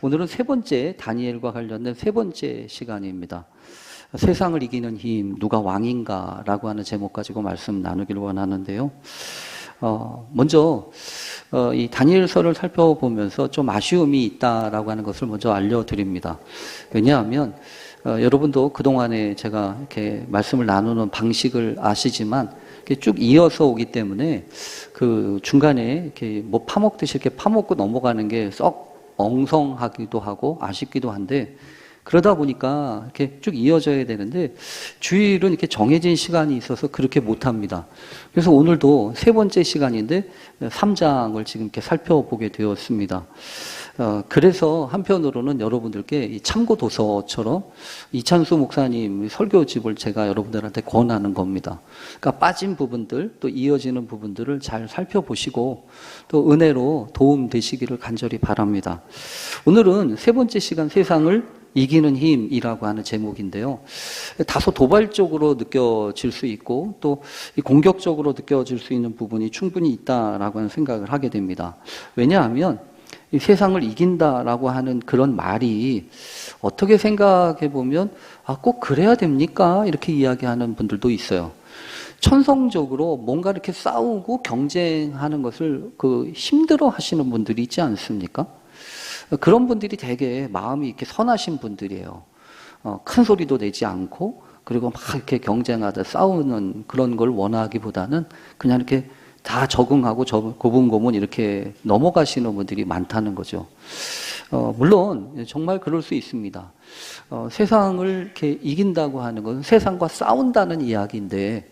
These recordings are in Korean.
오늘은 세 번째 다니엘과 관련된 세 번째 시간입니다. 세상을 이기는 힘, 누가 왕인가? 라고 하는 제목 가지고 말씀 나누기를 원하는데요. 먼저 이 다니엘서를 살펴보면서 좀 아쉬움이 있다라고 하는 것을 먼저 알려드립니다. 왜냐하면 여러분도 그동안에 제가 이렇게 말씀을 나누는 방식을 아시지만 이렇게 쭉 이어서 오기 때문에 그 중간에 이렇게 뭐 파먹듯이 이렇게 파먹고 넘어가는 게 썩 엉성하기도 하고 아쉽기도 한데, 그러다 보니까 이렇게 쭉 이어져야 되는데 주일은 이렇게 정해진 시간이 있어서 그렇게 못합니다. 그래서 오늘도 세 번째 시간인데 3장을 지금 이렇게 살펴보게 되었습니다. 그래서 한편으로는 여러분들께 이 참고 도서처럼 이찬수 목사님 설교집을 제가 여러분들한테 권하는 겁니다. 그러니까 빠진 부분들, 또 이어지는 부분들을 잘 살펴보시고 또 은혜로 도움 되시기를 간절히 바랍니다. 오늘은 세 번째 시간, 세상을 이기는 힘이라고 하는 제목인데요. 다소 도발적으로 느껴질 수 있고 또 공격적으로 느껴질 수 있는 부분이 충분히 있다라고 하는 생각을 하게 됩니다. 왜냐하면 이 세상을 이긴다라고 하는 그런 말이 어떻게 생각해 보면 꼭 그래야 됩니까? 이렇게 이야기하는 분들도 있어요. 천성적으로 뭔가 이렇게 싸우고 경쟁하는 것을 힘들어 하시는 분들이 있지 않습니까? 그런 분들이 되게 마음이 이렇게 선하신 분들이에요. 큰 소리도 내지 않고, 그리고 막 이렇게 경쟁하다 싸우는 그런 걸 원하기보다는 그냥 이렇게 다 적응하고 고분고분 이렇게 넘어가시는 분들이 많다는 거죠. 물론 정말 그럴 수 있습니다. 세상을 이렇게 이긴다고 하는 것은 세상과 싸운다는 이야기인데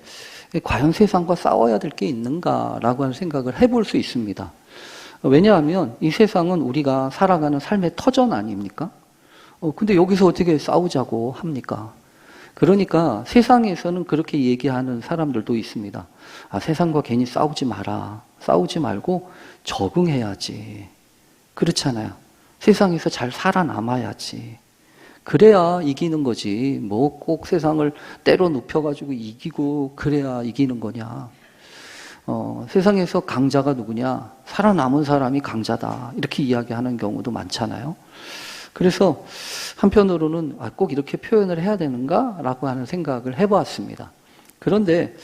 과연 세상과 싸워야 될 게 있는가라고 하는 생각을 해볼 수 있습니다. 왜냐하면 이 세상은 우리가 살아가는 삶의 터전 아닙니까? 근데 여기서 어떻게 싸우자고 합니까? 그러니까 세상에서는 그렇게 얘기하는 사람들도 있습니다. 세상과 괜히 싸우지 마라. 싸우지 말고 적응해야지. 그렇잖아요. 세상에서 잘 살아남아야지. 그래야 이기는 거지. 뭐 꼭 세상을 때려 눕혀가지고 이기고 그래야 이기는 거냐. 세상에서 강자가 누구냐? 살아남은 사람이 강자다. 이렇게 이야기하는 경우도 많잖아요. 그래서 한편으로는 꼭 이렇게 표현을 해야 되는가? 라고 하는 생각을 해보았습니다. 그런데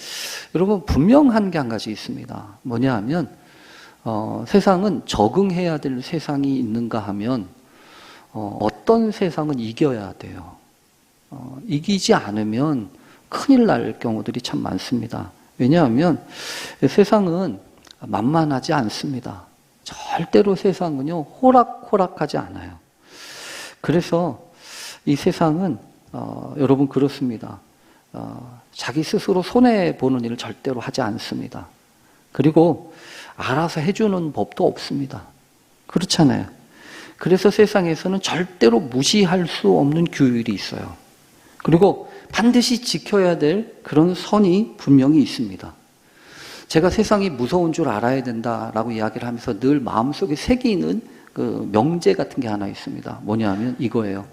여러분 분명한 게 한 가지 있습니다. 뭐냐 하면 세상은 적응해야 될 세상이 있는가 하면 어떤 세상은 이겨야 돼요. 이기지 않으면 큰일 날 경우들이 참 많습니다. 왜냐하면 세상은 만만하지 않습니다. 절대로 세상은요 호락호락하지 않아요. 그래서 이 세상은 여러분 그렇습니다. 자기 스스로 손해보는 일을 절대로 하지 않습니다. 그리고 알아서 해주는 법도 없습니다. 그렇잖아요. 그래서 세상에서는 절대로 무시할 수 없는 규율이 있어요. 그리고 반드시 지켜야 될 그런 선이 분명히 있습니다. 제가 세상이 무서운 줄 알아야 된다라고 이야기를 하면서 늘 마음속에 새기는 그 명제 같은 게 하나 있습니다. 뭐냐 하면 이거예요.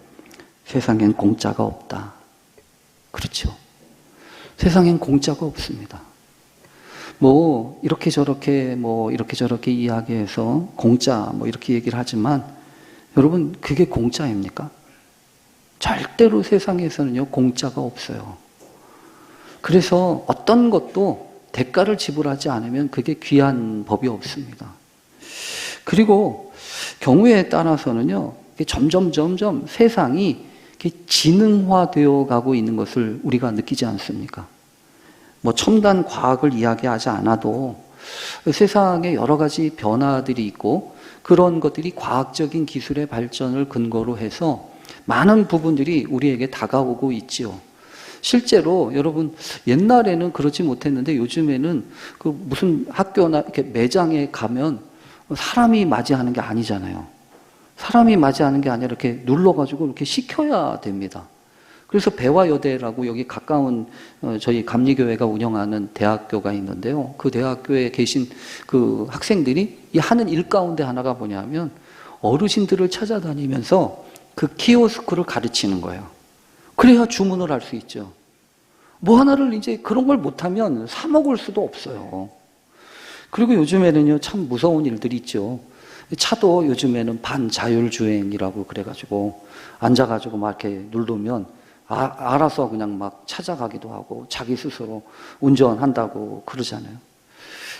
세상엔 공짜가 없다. 그렇죠. 세상엔 공짜가 없습니다. 이렇게 저렇게 이야기해서 공짜 이렇게 얘기를 하지만 여러분 그게 공짜입니까? 절대로 세상에서는요 공짜가 없어요. 그래서 어떤 것도 대가를 지불하지 않으면 그게 귀한 법이 없습니다. 그리고 경우에 따라서는요 점점 세상이 지능화되어 가고 있는 것을 우리가 느끼지 않습니까? 첨단 과학을 이야기하지 않아도 세상에 여러 가지 변화들이 있고 그런 것들이 과학적인 기술의 발전을 근거로 해서 많은 부분들이 우리에게 다가오고 있지요. 실제로 여러분 옛날에는 그렇지 못했는데 요즘에는 무슨 학교나 이렇게 매장에 가면 사람이 맞이하는 게 아니잖아요. 사람이 맞이하는 게 아니라 이렇게 눌러가지고 이렇게 시켜야 됩니다. 그래서 배화여대라고 여기 가까운 저희 감리교회가 운영하는 대학교가 있는데요. 그 대학교에 계신 그 학생들이 이 하는 일 가운데 하나가 뭐냐면 어르신들을 찾아다니면서 그 키오스크를 가르치는 거예요. 그래야 주문을 할 수 있죠. 하나를 이제 그런 걸 못하면 사 먹을 수도 없어요. 그리고 요즘에는요 참 무서운 일들이 있죠. 차도 요즘에는 반자율주행이라고 그래가지고 앉아가지고 막 이렇게 누르면 알아서 그냥 막 찾아가기도 하고 자기 스스로 운전한다고 그러잖아요.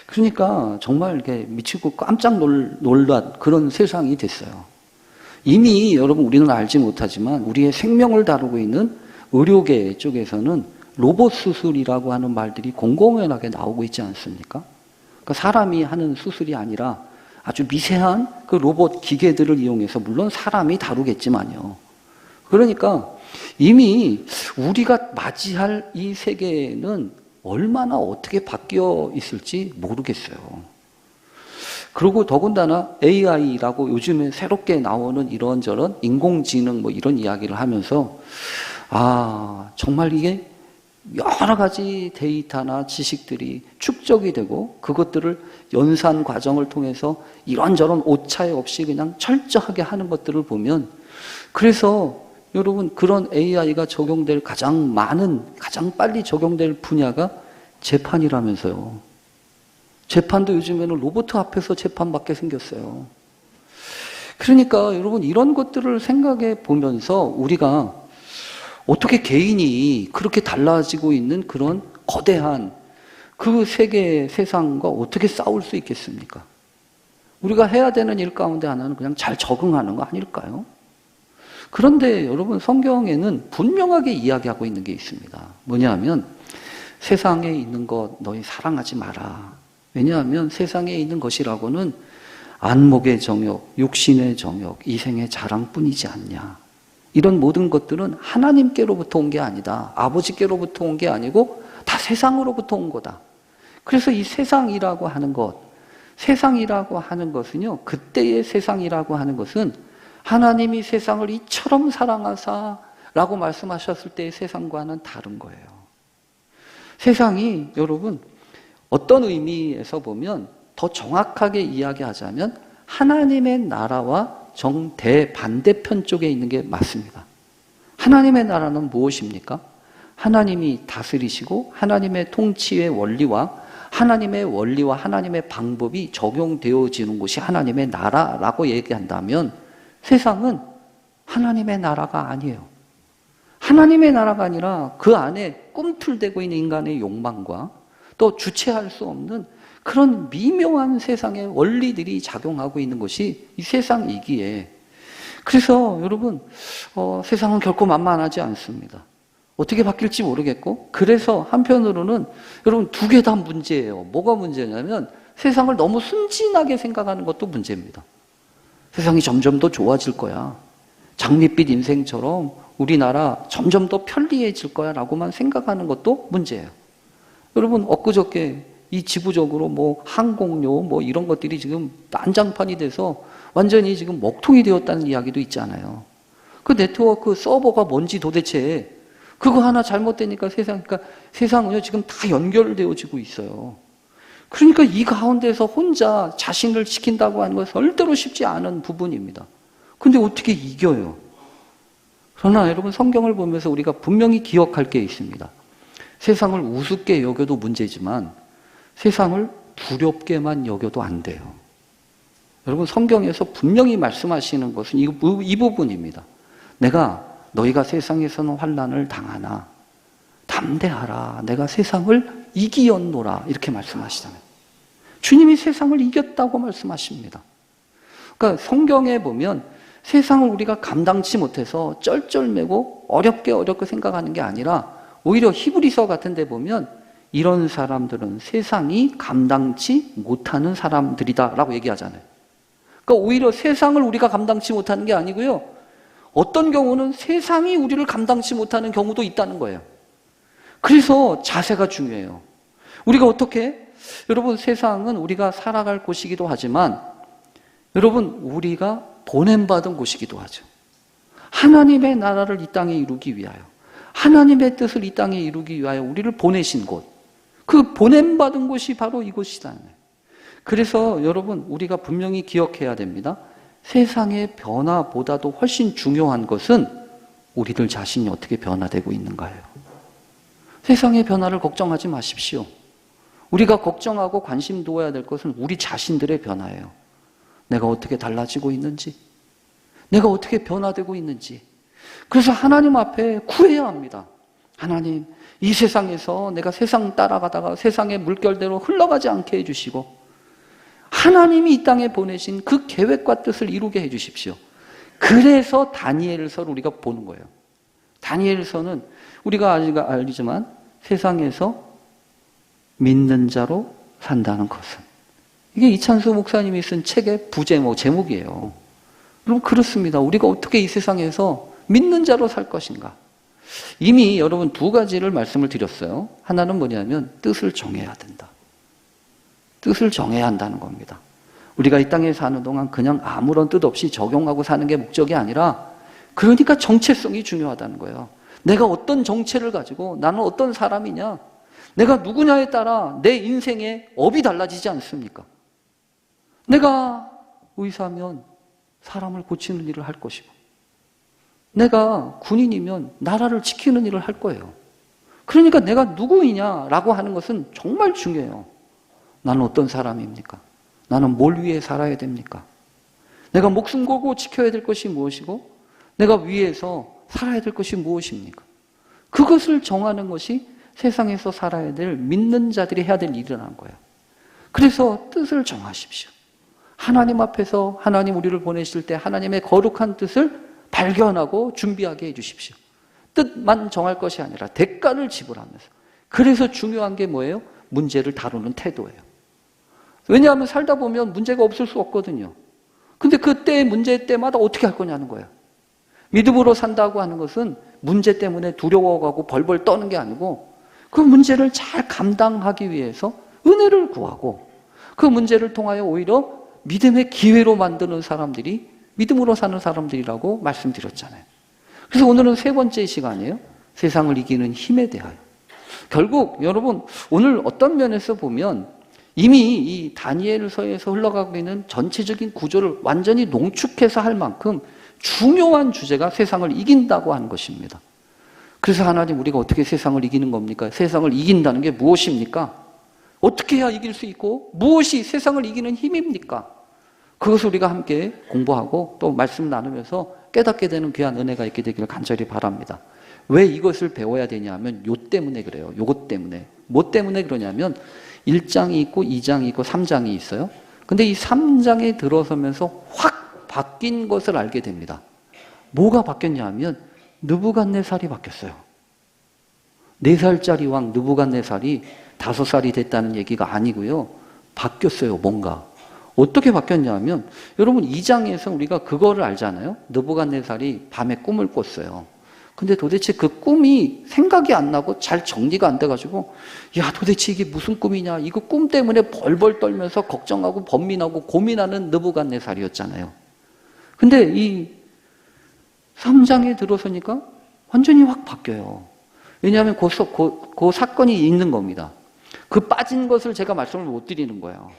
그러니까 정말 이렇게 미치고 깜짝 놀란 그런 세상이 됐어요. 이미 여러분 우리는 알지 못하지만 우리의 생명을 다루고 있는 의료계 쪽에서는 로봇 수술이라고 하는 말들이 공공연하게 나오고 있지 않습니까? 그러니까 사람이 하는 수술이 아니라 아주 미세한 그 로봇 기계들을 이용해서 물론 사람이 다루겠지만요. 그러니까 이미 우리가 맞이할 이 세계는 얼마나 어떻게 바뀌어 있을지 모르겠어요. 그리고 더군다나 AI라고 요즘에 새롭게 나오는 이런저런 인공지능 뭐 이런 이야기를 하면서 정말 이게 여러 가지 데이터나 지식들이 축적이 되고 그것들을 연산 과정을 통해서 이런저런 오차에 없이 그냥 철저하게 하는 것들을 보면 그래서 여러분 그런 AI가 적용될 가장 빨리 적용될 분야가 재판이라면서요. 재판도 요즘에는 로봇 앞에서 재판받게 생겼어요. 그러니까 여러분 이런 것들을 생각해 보면서 우리가 어떻게 개인이 그렇게 달라지고 있는 그런 거대한 그 세상과 어떻게 싸울 수 있겠습니까? 우리가 해야 되는 일 가운데 하나는 그냥 잘 적응하는 거 아닐까요? 그런데 여러분 성경에는 분명하게 이야기하고 있는 게 있습니다. 뭐냐면 세상에 있는 것 너희 사랑하지 마라. 왜냐하면 세상에 있는 것이라고는 안목의 정욕, 육신의 정욕, 이생의 자랑뿐이지 않냐. 이런 모든 것들은 하나님께로부터 온 게 아니다. 아버지께로부터 온 게 아니고 다 세상으로부터 온 거다. 그래서 이 세상이라고 하는 것은요, 그때의 세상이라고 하는 것은 하나님이 세상을 이처럼 사랑하사 라고 말씀하셨을 때의 세상과는 다른 거예요. 세상이 여러분 어떤 의미에서 보면 더 정확하게 이야기하자면 하나님의 나라와 정대반대편 쪽에 있는 게 맞습니다. 하나님의 나라는 무엇입니까? 하나님이 다스리시고 하나님의 통치의 원리와 하나님의 방법이 적용되어지는 곳이 하나님의 나라라고 얘기한다면 세상은 하나님의 나라가 아니에요. 하나님의 나라가 아니라 그 안에 꿈틀대고 있는 인간의 욕망과 또 주체할 수 없는 그런 미묘한 세상의 원리들이 작용하고 있는 것이 이 세상이기에 그래서 여러분 세상은 결코 만만하지 않습니다. 어떻게 바뀔지 모르겠고 그래서 한편으로는 여러분 두 개 다 문제예요. 뭐가 문제냐면 세상을 너무 순진하게 생각하는 것도 문제입니다. 세상이 점점 더 좋아질 거야. 장밋빛 인생처럼 우리나라 점점 더 편리해질 거야 라고만 생각하는 것도 문제예요. 여러분 엊그저께 이 지구적으로 뭐 항공료 뭐 이런 것들이 지금 난장판이 돼서 완전히 지금 먹통이 되었다는 이야기도 있잖아요. 그 네트워크 서버가 뭔지 도대체 그거 하나 잘못되니까 세상은요 지금 다 연결되어지고 있어요. 그러니까 이 가운데서 혼자 자신을 지킨다고 하는 것은 절대로 쉽지 않은 부분입니다. 근데 어떻게 이겨요? 그러나 여러분 성경을 보면서 우리가 분명히 기억할 게 있습니다. 세상을 우습게 여겨도 문제지만 세상을 두렵게만 여겨도 안 돼요. 여러분 성경에서 분명히 말씀하시는 것은 이 부분입니다. 너희가 세상에서는 환난을 당하나 담대하라. 내가 세상을 이기었노라. 이렇게 말씀하시잖아요. 주님이 세상을 이겼다고 말씀하십니다. 그러니까 성경에 보면 세상을 우리가 감당치 못해서 쩔쩔매고 어렵게 생각하는 게 아니라 오히려 히브리서 같은 데 보면 이런 사람들은 세상이 감당치 못하는 사람들이다 라고 얘기하잖아요. 그러니까 오히려 세상을 우리가 감당치 못하는 게 아니고요. 어떤 경우는 세상이 우리를 감당치 못하는 경우도 있다는 거예요. 그래서 자세가 중요해요. 우리가 어떻게? 여러분 세상은 우리가 살아갈 곳이기도 하지만 여러분 우리가 보냄받은 곳이기도 하죠. 하나님의 나라를 이 땅에 이루기 위하여 하나님의 뜻을 이 땅에 이루기 위하여 우리를 보내신 곳 그 보냄받은 곳이 바로 이곳이다. 그래서 여러분 우리가 분명히 기억해야 됩니다. 세상의 변화보다도 훨씬 중요한 것은 우리들 자신이 어떻게 변화되고 있는가예요. 세상의 변화를 걱정하지 마십시오. 우리가 걱정하고 관심 두어야 될 것은 우리 자신들의 변화예요. 내가 어떻게 달라지고 있는지, 내가 어떻게 변화되고 있는지. 그래서 하나님 앞에 구해야 합니다. 하나님, 이 세상에서 내가 세상 따라가다가 세상의 물결대로 흘러가지 않게 해주시고, 하나님이 이 땅에 보내신 그 계획과 뜻을 이루게 해주십시오. 그래서 다니엘서를 우리가 보는 거예요. 다니엘서는 우리가 알지만 세상에서 믿는 자로 산다는 것은, 이게 이찬수 목사님이 쓴 책의 제목이에요. 여러분, 그렇습니다. 우리가 어떻게 이 세상에서 믿는 자로 살 것인가. 이미 여러분 두 가지를 말씀을 드렸어요. 하나는 뭐냐면 뜻을 정해야 된다. 뜻을 정해야 한다는 겁니다. 우리가 이 땅에 사는 동안 그냥 아무런 뜻 없이 적용하고 사는 게 목적이 아니라, 그러니까 정체성이 중요하다는 거예요. 내가 어떤 정체를 가지고 나는 어떤 사람이냐, 내가 누구냐에 따라 내 인생의 업이 달라지지 않습니까? 내가 의사면 사람을 고치는 일을 할 것이고, 내가 군인이면 나라를 지키는 일을 할 거예요. 그러니까 내가 누구이냐라고 하는 것은 정말 중요해요. 나는 어떤 사람입니까? 나는 뭘 위해 살아야 됩니까? 내가 목숨 걸고 지켜야 될 것이 무엇이고, 내가 위해서 살아야 될 것이 무엇입니까? 그것을 정하는 것이 세상에서 살아야 될 믿는 자들이 해야 될 일이라는 거예요. 그래서 뜻을 정하십시오. 하나님 앞에서 하나님 우리를 보내실 때 하나님의 거룩한 뜻을 발견하고 준비하게 해주십시오. 뜻만 정할 것이 아니라 대가를 지불하면서. 그래서 중요한 게 뭐예요? 문제를 다루는 태도예요. 왜냐하면 살다 보면 문제가 없을 수 없거든요. 근데 그때의 문제 때마다 어떻게 할 거냐는 거예요. 믿음으로 산다고 하는 것은 문제 때문에 두려워하고 벌벌 떠는 게 아니고, 그 문제를 잘 감당하기 위해서 은혜를 구하고, 그 문제를 통하여 오히려 믿음의 기회로 만드는 사람들이 믿음으로 사는 사람들이라고 말씀드렸잖아요. 그래서 오늘은 세 번째 시간이에요. 세상을 이기는 힘에 대하여. 결국 여러분, 오늘 어떤 면에서 보면 이미 이 다니엘서에서 흘러가고 있는 전체적인 구조를 완전히 농축해서 할 만큼 중요한 주제가 세상을 이긴다고 하는 것입니다. 그래서 하나님, 우리가 어떻게 세상을 이기는 겁니까? 세상을 이긴다는 게 무엇입니까? 어떻게 해야 이길 수 있고 무엇이 세상을 이기는 힘입니까? 그것을 우리가 함께 공부하고 또 말씀 나누면서 깨닫게 되는 귀한 은혜가 있게 되기를 간절히 바랍니다. 왜 이것을 배워야 되냐면 요 때문에 그래요. 요것 때문에. 뭐 때문에 그러냐면 1장이 있고 2장이 있고 3장이 있어요. 근데 이 3장에 들어서면서 확 바뀐 것을 알게 됩니다. 뭐가 바뀌었냐 하면 느부갓네살이 바뀌었어요. 4살짜리 왕 느부갓네살이 5살이 됐다는 얘기가 아니고요. 바뀌었어요, 뭔가. 어떻게 바뀌었냐 하면, 여러분 2장에서 우리가 그거를 알잖아요. 느부갓네살이 밤에 꿈을 꿨어요. 근데 도대체 그 꿈이 생각이 안 나고 잘 정리가 안 돼가지고, 야, 도대체 이게 무슨 꿈이냐, 이거 꿈 때문에 벌벌 떨면서 걱정하고 번민하고 고민하는 느부갓네살이었잖아요. 근데 이 3장에 들어서니까 완전히 확 바뀌어요. 왜냐하면 그 사건이 있는 겁니다. 그 빠진 것을 제가 말씀을 못 드리는 거예요.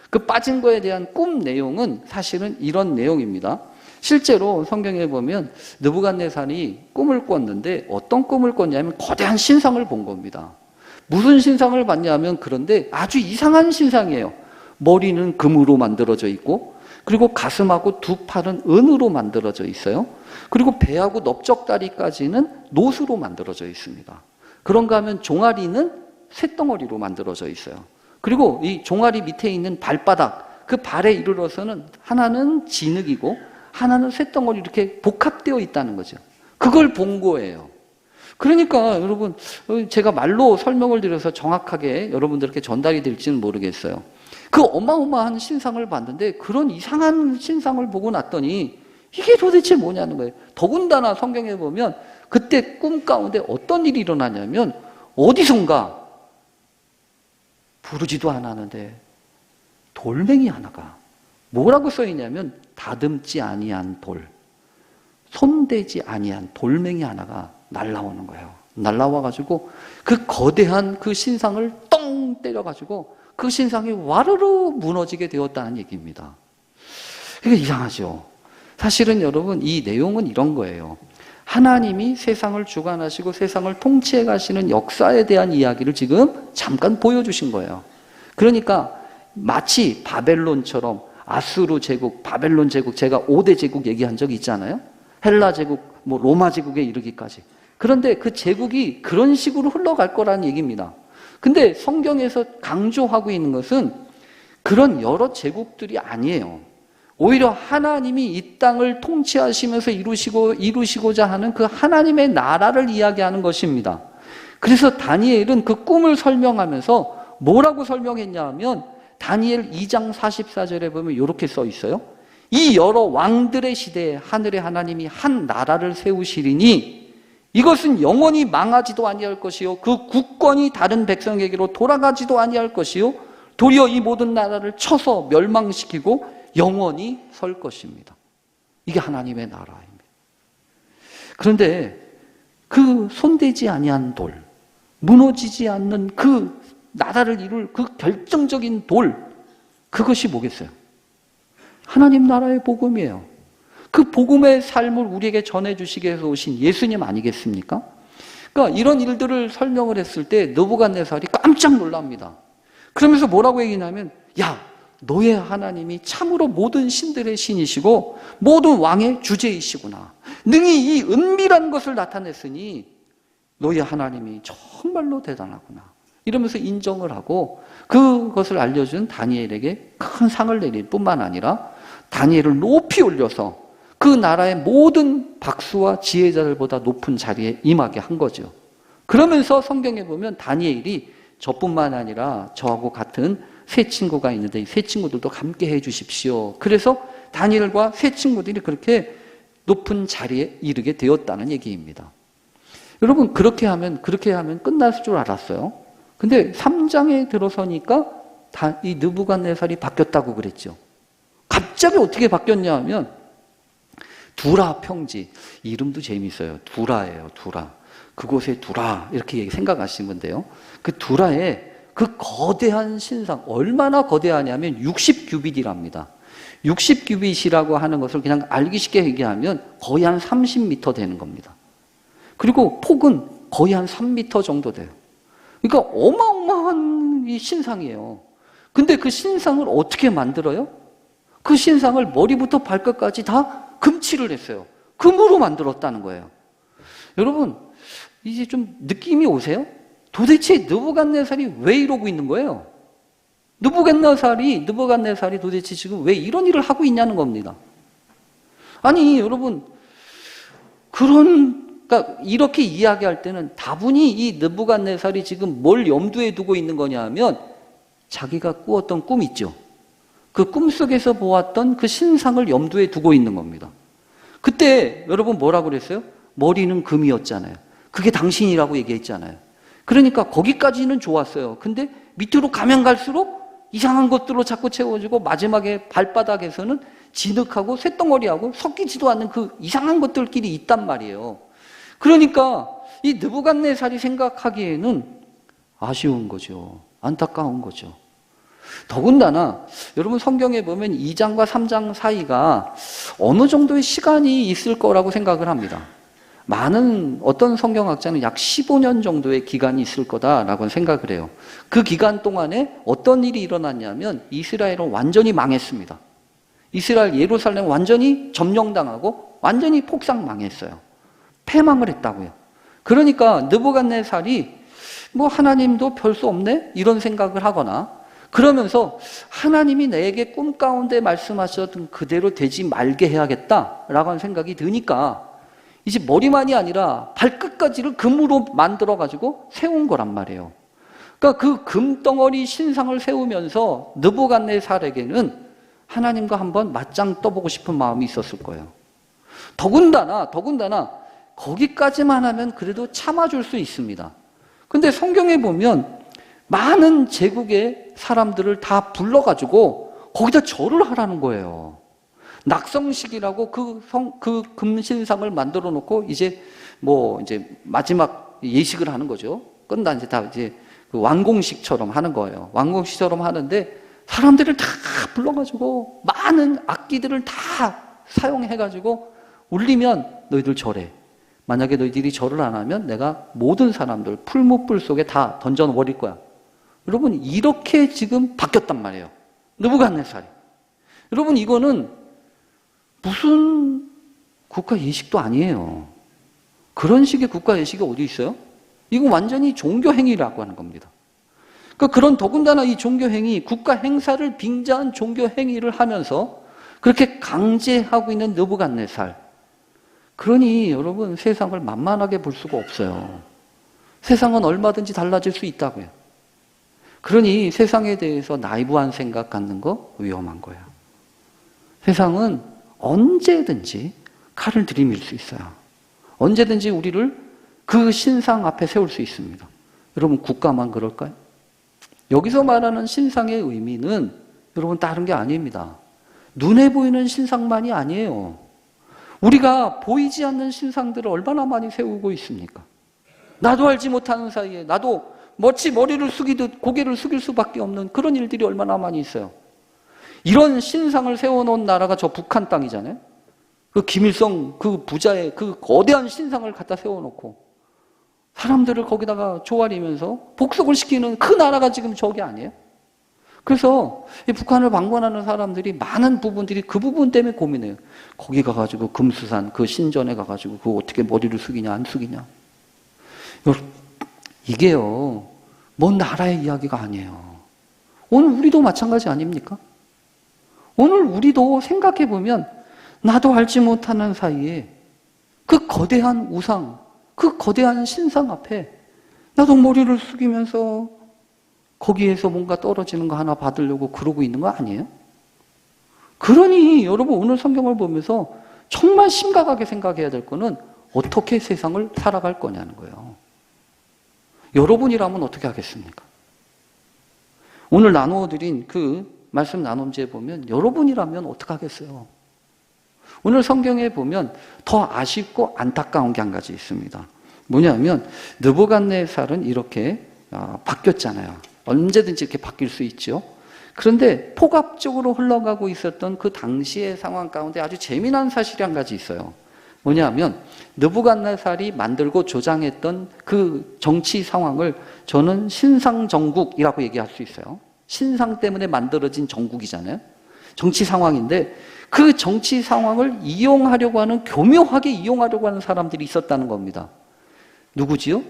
그 빠진 거에 대한 꿈 내용은 사실은 이런 내용입니다. 실제로 성경에 보면 느부갓네살이 꿈을 꿨는데 어떤 꿈을 꿨냐면 거대한 신상을 본 겁니다. 무슨 신상을 봤냐면, 그런데 아주 이상한 신상이에요. 머리는 금으로 만들어져 있고, 그리고 가슴하고 두 팔은 은으로 만들어져 있어요. 그리고 배하고 넓적다리까지는 노수로 만들어져 있습니다. 그런가 하면 종아리는 쇳덩어리로 만들어져 있어요. 그리고 이 종아리 밑에 있는 발바닥, 그 발에 이르러서는 하나는 진흙이고 하나는 쇳덩어리, 이렇게 복합되어 있다는 거죠. 그걸 본 거예요. 그러니까 여러분, 제가 말로 설명을 드려서 정확하게 여러분들께 전달이 될지는 모르겠어요. 그 어마어마한 신상을 봤는데 그런 이상한 신상을 보고 났더니 이게 도대체 뭐냐는 거예요. 더군다나 성경에 보면 그때 꿈 가운데 어떤 일이 일어나냐면, 어디선가 부르지도 않았는데 돌멩이 하나가, 뭐라고 써있냐면 다듬지 아니한 돌, 손대지 아니한 돌멩이 하나가 날라오는 거예요. 날라와가지고 그 거대한 그 신상을 똥 때려가지고 그 신상이 와르르 무너지게 되었다는 얘기입니다. 이게 이상하죠. 사실은 여러분, 이 내용은 이런 거예요. 하나님이 세상을 주관하시고 세상을 통치해 가시는 역사에 대한 이야기를 지금 잠깐 보여주신 거예요. 그러니까 마치 바벨론처럼 아수르 제국, 바벨론 제국, 제가 5대 제국 얘기한 적이 있잖아요. 헬라 제국, 뭐 로마 제국에 이르기까지. 그런데 그 제국이 그런 식으로 흘러갈 거라는 얘기입니다. 근데 성경에서 강조하고 있는 것은 그런 여러 제국들이 아니에요. 오히려 하나님이 이 땅을 통치하시면서 이루시고자 하는 그 하나님의 나라를 이야기하는 것입니다. 그래서 다니엘은 그 꿈을 설명하면서 뭐라고 설명했냐 하면 다니엘 2장 44절에 보면 이렇게 써 있어요. 이 여러 왕들의 시대에 하늘의 하나님이 한 나라를 세우시리니 이것은 영원히 망하지도 아니할 것이요 그 국권이 다른 백성에게로 돌아가지도 아니할 것이요 도리어 이 모든 나라를 쳐서 멸망시키고 영원히 설 것입니다. 이게 하나님의 나라입니다. 그런데 그 손대지 아니한 돌, 무너지지 않는 그 나라를 이룰 그 결정적인 돌, 그것이 뭐겠어요? 하나님 나라의 복음이에요. 그 복음의 삶을 우리에게 전해주시기 위해서 오신 예수님 아니겠습니까? 그러니까 이런 일들을 설명을 했을 때 느부갓네살이 깜짝 놀랍니다. 그러면서 뭐라고 얘기냐면, 야, 너의 하나님이 참으로 모든 신들의 신이시고 모든 왕의 주제이시구나. 능히 이 은밀한 것을 나타냈으니 너의 하나님이 정말로 대단하구나. 이러면서 인정을 하고 그것을 알려준 다니엘에게 큰 상을 내릴 뿐만 아니라 다니엘을 높이 올려서 그 나라의 모든 박수와 지혜자들보다 높은 자리에 임하게 한 거죠. 그러면서 성경에 보면 다니엘이 저뿐만 아니라 저하고 같은 세 친구가 있는데 이 세 친구들도 함께 해 주십시오. 그래서 다니엘과 세 친구들이 그렇게 높은 자리에 이르게 되었다는 얘기입니다. 여러분, 그렇게 하면 끝났을 줄 알았어요. 근데 3장에 들어서니까 이 느부갓네살이 바뀌었다고 그랬죠. 갑자기 어떻게 바뀌었냐 하면 두라 평지, 이름도 재미있어요. 두라예요, 두라. 그곳에 두라, 이렇게 생각하시면 돼요. 그 두라에 그 거대한 신상, 얼마나 거대하냐면 60규빗이랍니다. 60규빗이라고 하는 것을 그냥 알기 쉽게 얘기하면 거의 한 30m 되는 겁니다. 그리고 폭은 거의 한 3m 정도 돼요. 그러니까 어마어마한 이 신상이에요. 근데 그 신상을 어떻게 만들어요? 그 신상을 머리부터 발끝까지 다 금칠을 했어요. 금으로 만들었다는 거예요. 여러분, 이제 좀 느낌이 오세요? 도대체 느부갓네살이 왜 이러고 있는 거예요? 느부갓네살이 도대체 지금 왜 이런 일을 하고 있냐는 겁니다. 아니, 여러분, 그러니까 이렇게 이야기할 때는 다분히 이 느부갓네살이 지금 뭘 염두에 두고 있는 거냐 하면 자기가 꾸었던 꿈 있죠. 그 꿈속에서 보았던 그 신상을 염두에 두고 있는 겁니다. 그때 여러분 뭐라고 그랬어요? 머리는 금이었잖아요. 그게 당신이라고 얘기했잖아요. 그러니까 거기까지는 좋았어요. 근데 밑으로 가면 갈수록 이상한 것들로 자꾸 채워지고 마지막에 발바닥에서는 진흙하고 쇳덩어리하고 섞이지도 않는 그 이상한 것들끼리 있단 말이에요. 그러니까 이 느부갓네살이 생각하기에는 아쉬운 거죠. 안타까운 거죠. 더군다나 여러분 성경에 보면 2장과 3장 사이가 어느 정도의 시간이 있을 거라고 생각을 합니다. 많은 어떤 성경학자는 약 15년 정도의 기간이 있을 거다라고 생각을 해요. 그 기간 동안에 어떤 일이 일어났냐면 이스라엘은 완전히 망했습니다. 이스라엘 예루살렘 완전히 점령당하고 완전히 폭삭 망했어요. 패망을 했다고요. 그러니까 느부갓네살이 뭐 하나님도 별 수 없네? 이런 생각을 하거나 그러면서 하나님이 내게 꿈 가운데 말씀하셨던 그대로 되지 말게 해야겠다라고 하는 생각이 드니까 이제 머리만이 아니라 발끝까지를 금으로 만들어가지고 세운 거란 말이에요. 그러니까 그 금덩어리 신상을 세우면서 느부갓네살에게는 하나님과 한번 맞짱 떠보고 싶은 마음이 있었을 거예요. 더군다나 거기까지만 하면 그래도 참아줄 수 있습니다. 근데 성경에 보면 많은 제국의 사람들을 다 불러가지고 거기다 절을 하라는 거예요. 낙성식이라고 그 금신상을 만들어 놓고 이제 마지막 예식을 하는 거죠. 끝난 이제 다 이제 그 완공식처럼 하는 거예요. 완공식처럼 하는데 사람들을 다 불러가지고 많은 악기들을 다 사용해가지고 울리면 너희들 절해. 만약에 너희들이 절을 안 하면 내가 모든 사람들 풀무불 속에 다 던져버릴 거야. 여러분 이렇게 지금 바뀌었단 말이에요. 느부갓네살이. 여러분, 이거는 무슨 국가 예식도 아니에요. 그런 식의 국가 예식이 어디 있어요? 이거 완전히 종교 행위라고 하는 겁니다. 그러니까 그런 더군다나 이 종교 행위, 국가 행사를 빙자한 종교 행위를 하면서 그렇게 강제하고 있는 느부갓네살. 그러니 여러분, 세상을 만만하게 볼 수가 없어요. 세상은 얼마든지 달라질 수 있다고요. 그러니 세상에 대해서 나이브한 생각 갖는 거 위험한 거예요. 세상은 언제든지 칼을 들이밀 수 있어요. 언제든지 우리를 그 신상 앞에 세울 수 있습니다. 여러분, 국가만 그럴까요? 여기서 말하는 신상의 의미는 여러분 다른 게 아닙니다. 눈에 보이는 신상만이 아니에요. 우리가 보이지 않는 신상들을 얼마나 많이 세우고 있습니까? 나도 알지 못하는 사이에 나도 마치 머리를 숙이듯 고개를 숙일 수밖에 없는 그런 일들이 얼마나 많이 있어요. 이런 신상을 세워놓은 나라가 저 북한 땅이잖아요. 그 김일성 그 부자의 그 거대한 신상을 갖다 세워놓고 사람들을 거기다가 조아리면서 복속을 시키는 그 나라가 지금 저게 아니에요? 그래서 이 북한을 방문하는 사람들이 많은 부분들이 그 부분 때문에 고민해요. 거기 가가지고 금수산 그 신전에 가가지고 그거 어떻게 머리를 숙이냐 안 숙이냐. 이게요, 먼 나라의 이야기가 아니에요. 오늘 우리도 마찬가지 아닙니까? 오늘 우리도 생각해보면 나도 알지 못하는 사이에 그 거대한 우상, 그 거대한 신상 앞에 나도 머리를 숙이면서 거기에서 뭔가 떨어지는 거 하나 받으려고 그러고 있는 거 아니에요? 그러니 여러분, 오늘 성경을 보면서 정말 심각하게 생각해야 될 거는 어떻게 세상을 살아갈 거냐는 거예요. 여러분이라면 어떻게 하겠습니까? 오늘 나누어드린 그 말씀 나눔지에 보면 여러분이라면 어떻게 하겠어요? 오늘 성경에 보면 더 아쉽고 안타까운 게 한 가지 있습니다. 뭐냐면 느부갓네살은 이렇게 바뀌었잖아요. 언제든지 이렇게 바뀔 수 있죠. 그런데 폭압적으로 흘러가고 있었던 그 당시의 상황 가운데 아주 재미난 사실이 한 가지 있어요. 뭐냐면 느부갓네살이 만들고 조장했던 그 정치 상황을 저는 신상정국이라고 얘기할 수 있어요. 신상 때문에 만들어진 정국이잖아요. 정치 상황인데 그 정치 상황을 이용하려고 하는, 교묘하게 이용하려고 하는 사람들이 있었다는 겁니다. 누구지요?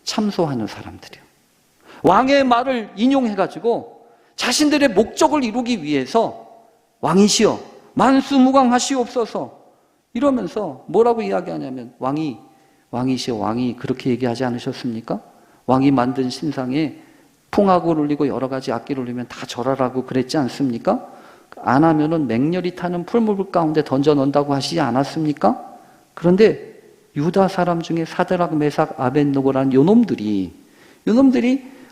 참소하는 사람들이요. 왕의 말을 인용해가지고 자신들의 목적을 이루기 위해서 왕이시여 만수무강하시옵소서 이러면서 뭐라고 이야기하냐면 왕이시여, 왕이 그렇게 얘기하지 않으셨습니까? 왕이 만든 신상에 풍악을 울리고 여러 가지 악기를 울리면 다 절하라고 그랬지 않습니까? 안 하면은 맹렬히 타는 풀물 가운데 던져 넣는다고 하시지 않았습니까? 그런데 유다 사람 중에 사드락, 메삭, 아벳노고라는 요놈들이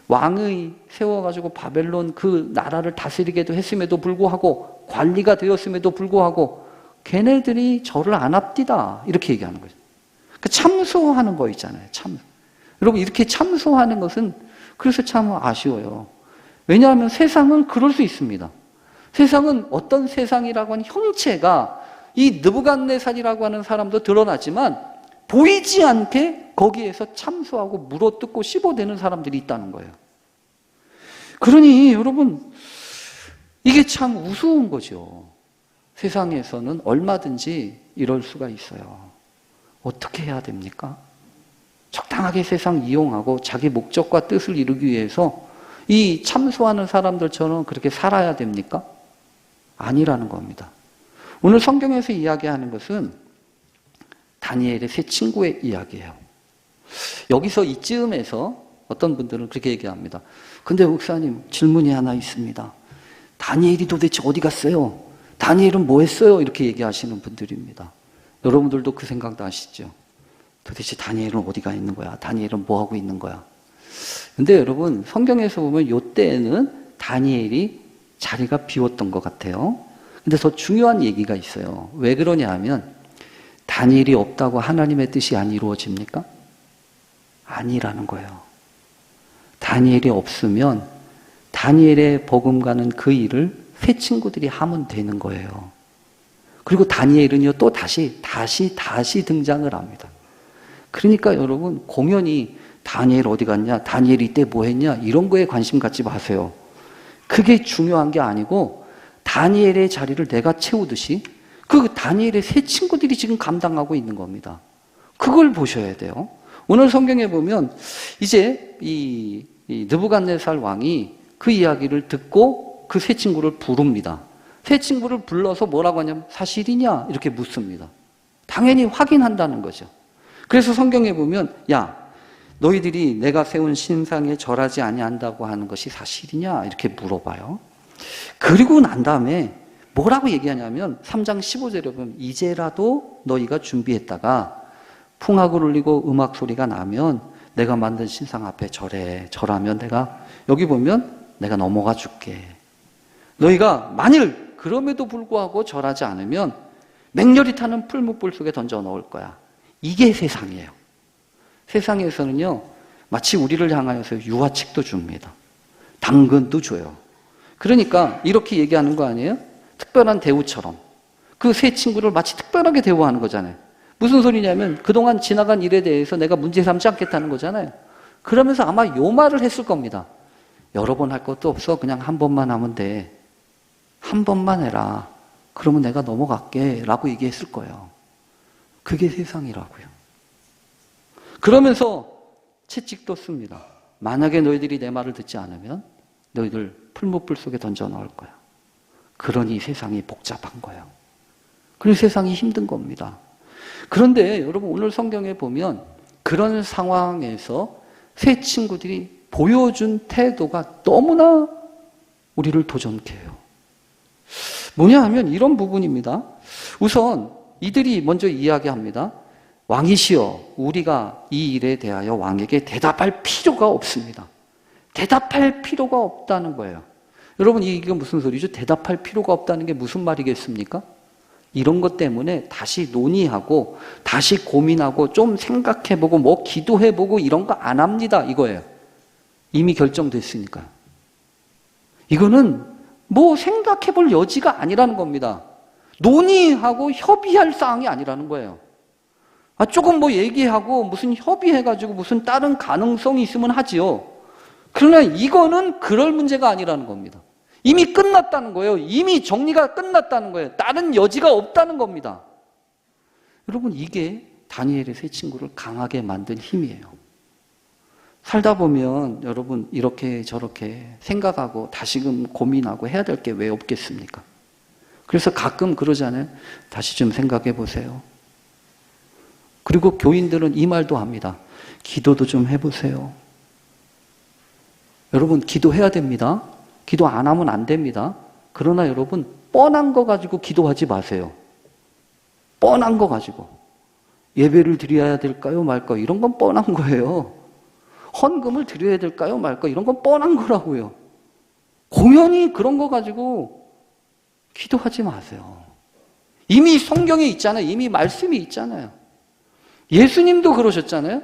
왕의 세워가지고 바벨론 그 나라를 다스리게도 했음에도 불구하고, 관리가 되었음에도 불구하고 걔네들이 저를 안 합디다 이렇게 얘기하는 거죠. 그러니까 참소하는 거 있잖아요. 여러분, 이렇게 참소하는 것은 그래서 참 아쉬워요. 왜냐하면 세상은 그럴 수 있습니다. 세상은 어떤 세상이라고 하는 형체가 이 느부갓네살이라고 하는 사람도 드러나지만 보이지 않게 거기에서 참소하고 물어뜯고 씹어대는 사람들이 있다는 거예요. 그러니 여러분, 이게 참 우스운 거죠. 세상에서는 얼마든지 이럴 수가 있어요. 어떻게 해야 됩니까? 적당하게 세상 이용하고 자기 목적과 뜻을 이루기 위해서 이 참소하는 사람들처럼 그렇게 살아야 됩니까? 아니라는 겁니다. 오늘 성경에서 이야기하는 것은 다니엘의 세 친구의 이야기예요. 여기서 이쯤에서 어떤 분들은 그렇게 얘기합니다. 근데 목사님, 질문이 하나 있습니다. 다니엘이 도대체 어디 갔어요? 다니엘은 뭐 했어요? 이렇게 얘기하시는 분들입니다. 여러분들도 그 생각도 하시죠? 도대체 다니엘은 어디가 있는 거야? 다니엘은 뭐 하고 있는 거야? 근데 여러분, 성경에서 보면 이때에는 다니엘이 자리가 비웠던 것 같아요. 근데 더 중요한 얘기가 있어요. 왜 그러냐 하면 다니엘이 없다고 하나님의 뜻이 안 이루어집니까? 아니라는 거예요. 다니엘이 없으면 다니엘의 버금가는 그 일을 새 친구들이 하면 되는 거예요. 그리고 다니엘은요, 또 다시 등장을 합니다. 그러니까 여러분, 공연히 다니엘 어디 갔냐, 다니엘 이때 뭐 했냐, 이런 거에 관심 갖지 마세요. 그게 중요한 게 아니고 다니엘의 자리를 내가 채우듯이 그 다니엘의 세 친구들이 지금 감당하고 있는 겁니다. 그걸 보셔야 돼요. 오늘 성경에 보면 이제 이 느부갓네살 왕이 그 이야기를 듣고 그 세 친구를 부릅니다. 세 친구를 불러서 뭐라고 하냐면 사실이냐 이렇게 묻습니다. 당연히 확인한다는 거죠. 그래서 성경에 보면 야 너희들이 내가 세운 신상에 절하지 아니한다고 하는 것이 사실이냐 이렇게 물어봐요. 그리고 난 다음에 뭐라고 얘기하냐면 3장 15절에 보면 이제라도 너희가 준비했다가 풍악을 울리고 음악 소리가 나면 내가 만든 신상 앞에 절하면 내가 여기 보면 내가 넘어가 줄게. 너희가 만일 그럼에도 불구하고 절하지 않으면 맹렬히 타는 풀무불 속에 던져 넣을 거야. 이게 세상이에요. 세상에서는요 마치 우리를 향하여서 유화책도 줍니다. 당근도 줘요. 그러니까 이렇게 얘기하는 거 아니에요? 특별한 대우처럼. 그 세 친구를 마치 특별하게 대우하는 거잖아요. 무슨 소리냐면 그동안 지나간 일에 대해서 내가 문제 삼지 않겠다는 거잖아요. 그러면서 아마 요 말을 했을 겁니다. 여러 번 할 것도 없어. 그냥 한 번만 하면 돼. 한 번만 해라. 그러면 내가 넘어갈게. 라고 얘기했을 거예요. 그게 세상이라고요. 그러면서 채찍도 씁니다. 만약에 너희들이 내 말을 듣지 않으면 너희들 풀무불 속에 던져 넣을 거야. 그러니 세상이 복잡한 거예요. 그래서 세상이 힘든 겁니다. 그런데 여러분 오늘 성경에 보면 그런 상황에서 세 친구들이 보여준 태도가 너무나 우리를 도전케 해요. 뭐냐 하면 이런 부분입니다. 우선 이들이 먼저 이야기합니다. 왕이시여 우리가 이 일에 대하여 왕에게 대답할 필요가 없습니다. 대답할 필요가 없다는 거예요. 여러분 이게 무슨 소리죠? 대답할 필요가 없다는 게 무슨 말이겠습니까? 이런 것 때문에 다시 논의하고 다시 고민하고 좀 생각해보고 뭐 기도해보고 이런 거 안 합니다 이거예요. 이미 결정됐으니까. 이거는 뭐 생각해볼 여지가 아니라는 겁니다. 논의하고 협의할 사항이 아니라는 거예요. 조금 뭐 얘기하고 무슨 협의해가지고 무슨 다른 가능성이 있으면 하지요. 그러나 이거는 그럴 문제가 아니라는 겁니다. 이미 끝났다는 거예요. 이미 정리가 끝났다는 거예요. 다른 여지가 없다는 겁니다. 여러분 이게 다니엘의 세 친구를 강하게 만든 힘이에요. 살다 보면 여러분 이렇게 저렇게 생각하고 다시금 고민하고 해야 될 게 왜 없겠습니까? 그래서 가끔 그러잖아요. 다시 좀 생각해 보세요. 그리고 교인들은 이 말도 합니다. 기도도 좀 해보세요. 여러분 기도해야 됩니다. 기도 안 하면 안 됩니다. 그러나 여러분 뻔한 거 가지고 기도하지 마세요. 뻔한 거 가지고. 예배를 드려야 될까요 말까요? 이런 건 뻔한 거예요. 헌금을 드려야 될까요 말까요? 이런 건 뻔한 거라고요. 공연히 그런 거 가지고 기도하지 마세요. 이미 성경에 있잖아요. 이미 말씀이 있잖아요. 예수님도 그러셨잖아요.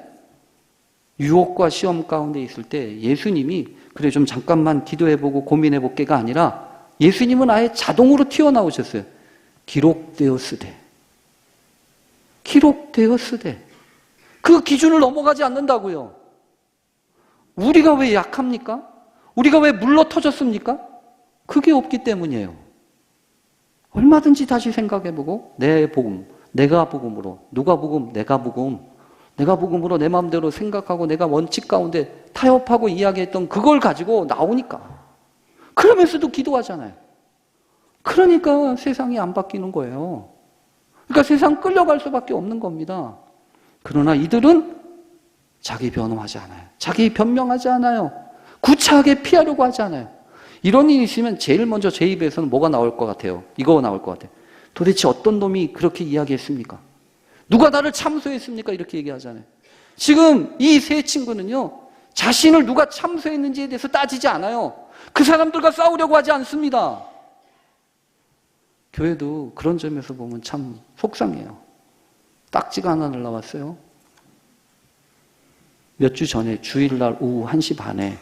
유혹과 시험 가운데 있을 때 예수님이 그래 좀 잠깐만 기도해보고 고민해볼게가 아니라 예수님은 아예 자동으로 튀어나오셨어요. 기록되었으되. 기록되었으되. 그 기준을 넘어가지 않는다고요. 우리가 왜 약합니까? 우리가 왜 물러 터졌습니까? 그게 없기 때문이에요. 얼마든지 다시 생각해보고 내 복음, 내가 복음으로, 누가 복음, 내가 복음, 내가 복음으로 내 마음대로 생각하고 내가 원칙 가운데 타협하고 이야기했던 그걸 가지고 나오니까. 그러면서도 기도하잖아요. 그러니까 세상이 안 바뀌는 거예요. 그러니까 세상 끌려갈 수밖에 없는 겁니다. 그러나 이들은 자기 변호하지 않아요. 자기 변명하지 않아요. 구차하게 피하려고 하지 않아요. 이런 일이 있으면 제일 먼저 제 입에서는 뭐가 나올 것 같아요? 이거 나올 것 같아요. 도대체 어떤 놈이 그렇게 이야기했습니까? 누가 나를 참소했습니까? 이렇게 얘기하잖아요. 지금 이 세 친구는요, 자신을 누가 참소했는지에 대해서 따지지 않아요. 그 사람들과 싸우려고 하지 않습니다. 교회도 그런 점에서 보면 참 속상해요. 딱지가 하나 날라왔어요. 몇 주 전에 주일날 오후 1시 반에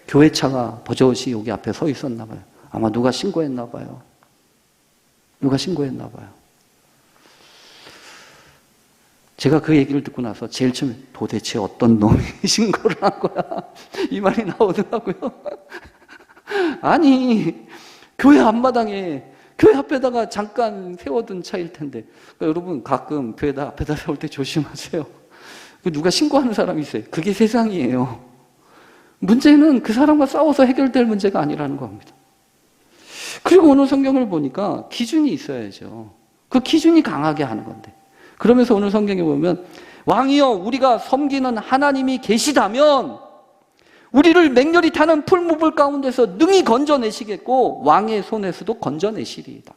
교회차가 버젓이 여기 앞에 서 있었나 봐요. 아마 누가 신고했나 봐요. 누가 신고했나 봐요. 제가 그 얘기를 듣고 나서 제일 처음에 도대체 어떤 놈이 신고를 한 거야? 이 말이 나오더라고요. 아니, 교회 앞마당에, 교회 앞에다가 잠깐 세워둔 차일 텐데. 그러니까 여러분 가끔 교회 앞에다 세울 때 조심하세요. 누가 신고하는 사람이 있어요. 그게 세상이에요. 문제는 그 사람과 싸워서 해결될 문제가 아니라는 겁니다. 그리고 오늘 성경을 보니까 기준이 있어야죠. 그 기준이 강하게 하는 건데. 그러면서 오늘 성경에 보면 왕이여 우리가 섬기는 하나님이 계시다면 우리를 맹렬히 타는 풀무불 가운데서 능히 건져내시겠고 왕의 손에서도 건져내시리이다.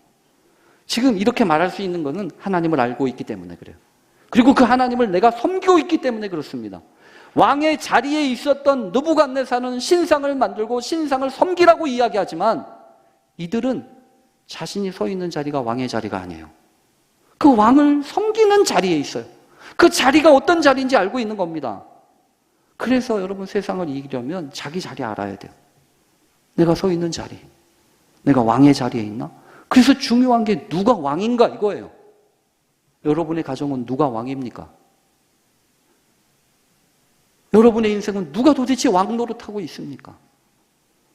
지금 이렇게 말할 수 있는 것은 하나님을 알고 있기 때문에 그래요. 그리고 그 하나님을 내가 섬기고 있기 때문에 그렇습니다. 왕의 자리에 있었던 느부갓네살은 신상을 만들고 신상을 섬기라고 이야기하지만 이들은 자신이 서 있는 자리가 왕의 자리가 아니에요. 그 왕을 섬기는 자리에 있어요. 그 자리가 어떤 자리인지 알고 있는 겁니다. 그래서 여러분 세상을 이기려면 자기 자리 알아야 돼요. 내가 서 있는 자리, 내가 왕의 자리에 있나? 그래서 중요한 게 누가 왕인가 이거예요. 여러분의 가정은 누가 왕입니까? 여러분의 인생은 누가 도대체 왕 노릇하고 있습니까?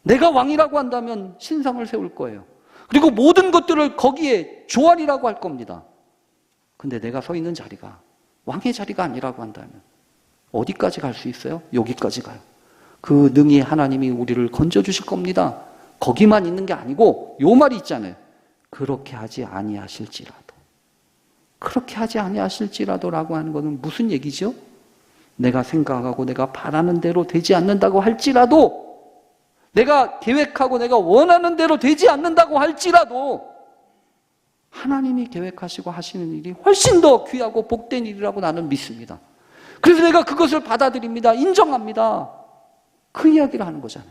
내가 왕이라고 한다면 신상을 세울 거예요. 그리고 모든 것들을 거기에 조아리라고 할 겁니다. 근데 내가 서 있는 자리가 왕의 자리가 아니라고 한다면 어디까지 갈 수 있어요? 여기까지 가요. 그 능히 하나님이 우리를 건져주실 겁니다. 거기만 있는 게 아니고 요 말이 있잖아요. 그렇게 하지 아니하실지라도. 그렇게 하지 아니하실지라도라고 하는 것은 무슨 얘기죠? 내가 생각하고 내가 바라는 대로 되지 않는다고 할지라도, 내가 계획하고 내가 원하는 대로 되지 않는다고 할지라도 하나님이 계획하시고 하시는 일이 훨씬 더 귀하고 복된 일이라고 나는 믿습니다. 그래서 내가 그것을 받아들입니다. 인정합니다. 그 이야기를 하는 거잖아요.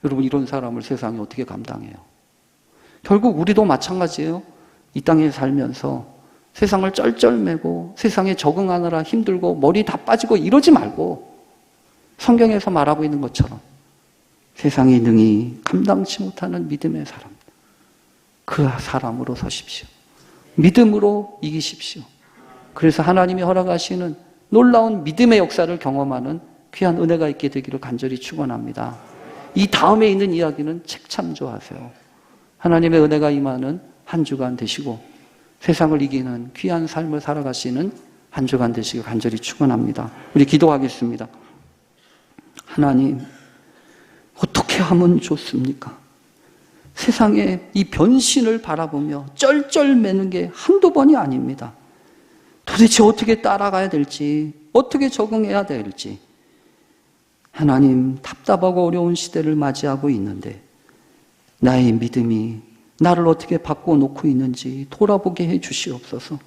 여러분 이런 사람을 세상이 어떻게 감당해요? 결국 우리도 마찬가지예요. 이 땅에 살면서 세상을 쩔쩔매고 세상에 적응하느라 힘들고 머리 다 빠지고 이러지 말고 성경에서 말하고 있는 것처럼 세상이 능히 감당치 못하는 믿음의 사람, 그 사람으로 서십시오. 믿음으로 이기십시오. 그래서 하나님이 허락하시는 놀라운 믿음의 역사를 경험하는 귀한 은혜가 있게 되기를 간절히 축원합니다. 이 다음에 있는 이야기는 책 참조하세요. 하나님의 은혜가 임하는 한 주간 되시고 세상을 이기는 귀한 삶을 살아가시는 한 주간 되시길 간절히 축원합니다. 우리 기도하겠습니다. 하나님, 어떻게 하면 좋습니까? 세상에 이 변신을 바라보며 쩔쩔매는 게 한두 번이 아닙니다. 도대체 어떻게 따라가야 될지, 어떻게 적응해야 될지. 하나님, 답답하고 어려운 시대를 맞이하고 있는데 나의 믿음이 나를 어떻게 바꿔놓고 있는지 돌아보게 해 주시옵소서.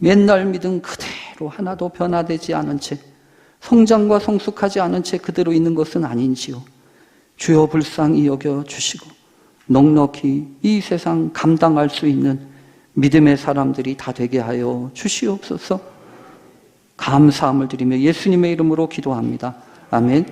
옛날 믿음 그대로 하나도 변화되지 않은 채, 성장과 성숙하지 않은 채 그대로 있는 것은 아닌지요. 주여 불쌍히 여겨 주시고 넉넉히 이 세상 감당할 수 있는 믿음의 사람들이 다 되게 하여 주시옵소서. 감사함을 드리며 예수님의 이름으로 기도합니다. 아멘.